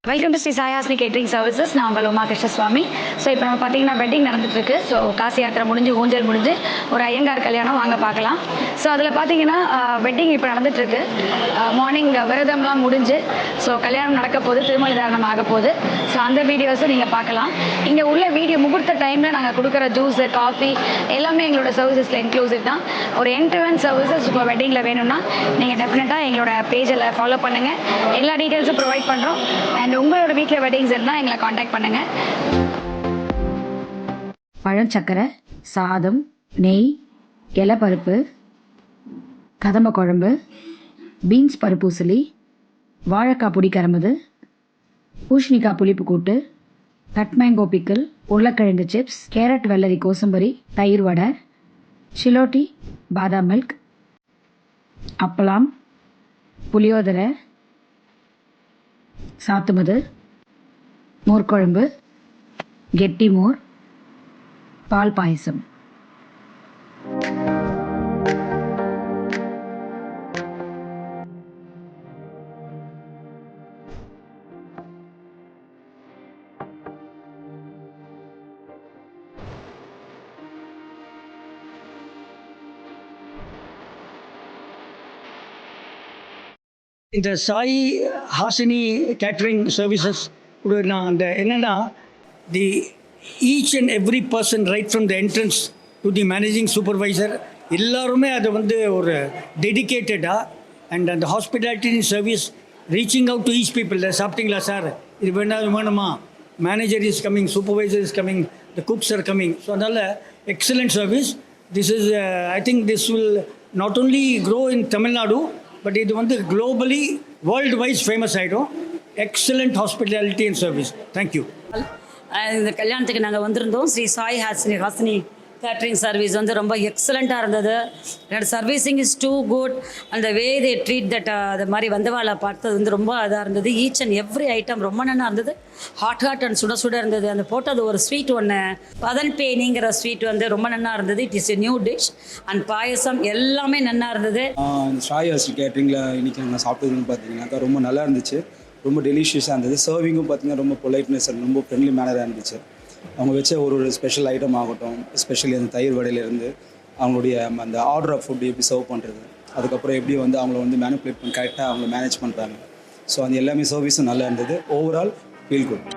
Welcome to Sri Sayasni catering services. நான் உங்கள் Uma Krishnaswamy. So இப்போ நம்ம பார்த்தீங்கன்னா வெட்டிங் நடந்துட்டுருக்கு. ஸோ காசி யாத்திரை முடிஞ்சு ஊஞ்சல் முடிஞ்சு ஒரு ஐயங்கார் கல்யாணம் வாங்க பார்க்கலாம். ஸோ அதில் பார்த்தீங்கன்னா வெட்டிங் இப்போ நடந்துட்டுருக்கு. மார்னிங் விரதம்லாம் முடிஞ்சு ஸோ கல்யாணம் நடக்க போகுது, திருமண தாரணம் ஆக போகுது. ஸோ அந்த வீடியோஸும் நீங்கள் பார்க்கலாம். இங்கே உள்ள வீடியோ முகூர்த்த டைமில் நாங்கள் கொடுக்குற ஜூஸு காஃபி எல்லாமே எங்களோட சர்வீசஸில் இன்க்ளூசிவ் தான். ஒரு எண்ட்-டு-எண்ட் சர்வீசஸ் இப்போ வெட்டிங்கில் வேணும்னா நீங்கள் டெஃபினட்டாக எங்களோட பேஜில் ஃபாலோ பண்ணுங்கள். எல்லா டீட்டெயில்ஸும் ப்ரொவைட் பண்ணுறோம். அண்ட் உங்களோட வீட்டில் வெட்டிங்ஸ் இருந்தால் எங்களை காண்டாக்ட் பண்ணுங்கள். பழச்சக்கரை, சாதம், நெய், இலைப்பருப்பு, கதம்ப குழம்பு, பீன்ஸ் பருப்பூசலி, வாழைக்காய் பொடி கரம்புது, பூஷணிக்காய் புளிப்பு கூட்டு, கட் மேங்கோ பிக்கிள், உருளைக்கிழங்கு சிப்ஸ், கேரட் வெள்ளரி கோசம்பரி, தயிர் வடை, சிலோட்டி பாதாம் மில்க், அப்பளம், புளியோதரை, சாத்துமது, மோர்க்குழம்பு, கெட்டி மோர், பால் பாயசம். இந்த சாய் ஹாசினி கேட்ரிங் சர்வீசஸ் நான் அந்த என்னென்னா the each and every person right from the entrance to the managing supervisor எல்லாருமே அதை ஒரு டெடிக்கேட்டடாக அண்ட் அந்த hospitality service reaching out to each people. சாப்பிட்டீங்களா சார், இது வேணுமா, manager is coming, supervisor is coming, the cooks are coming. So அதனால் excellent service. This is I think this will not only grow in Tamil Nadu, but இது globally world wise famous ஆகிடும். Excellent hospitality and service. Thank you. இந்த கல்யாணத்துக்கு நாங்கள் வந்திருந்தோம். Sri Sai Hasini catering service ரொம்ப எக்ஸலண்ட்டாக இருந்தது. என்னோட சர்வீஸிங் இஸ் டூ குட். அந்த வே தே ட்ரீட் தட் அது மாதிரி வந்தவாளை பார்த்தது ரொம்ப இதாக இருந்தது. ஈச் அண்ட் எவ்ரி ஐட்டம் ரொம்ப நல்லா இருந்தது. ஹாட் அண்ட் சுட இருந்தது. அந்த போட்டது ஒரு ஸ்வீட் ஒன்று பதன் பேனிங்கிற ஸ்வீட் ரொம்ப நல்லா இருந்தது. It is a new dish. And payasam எல்லாமே நல்லா இருந்தது. சாய் ஹாசினி கேட்ரிங்கில் இன்றைக்கி நாங்கள் சாப்பிட்டதுன்னு பார்த்தீங்கன்னாக்கா ரொம்ப நல்லா இருந்துச்சு. ரொம்ப டெலிஷியஸாக இருந்தது. சர்விங்கும் பார்த்திங்கன்னா ரொம்ப பொலைட்னஸ் அண்ட் ரொம்ப ஃப்ரெண்ட்லி மேனராக இருந்துச்சு. அவங்க வச்ச ஒரு ஸ்பெஷல் ஐட்டம் ஆகட்டும், எஸ்பெஷலி அந்த தயிர் வடையிலேருந்து அவங்களுடைய அந்த ஆர்டர் ஆஃப் ஃபுட் எப்படி சர்வ் பண்ணுறது, அதுக்கப்புறம் எப்படி அவங்கள மேனிப்புலேட் பண்ணி கரெக்டாக அவங்கள மேனேஜ் பண்ணுறாங்க. ஸோ அந்த எல்லாமே சர்வீஸும் நல்லா இருந்தது. Overall feel good.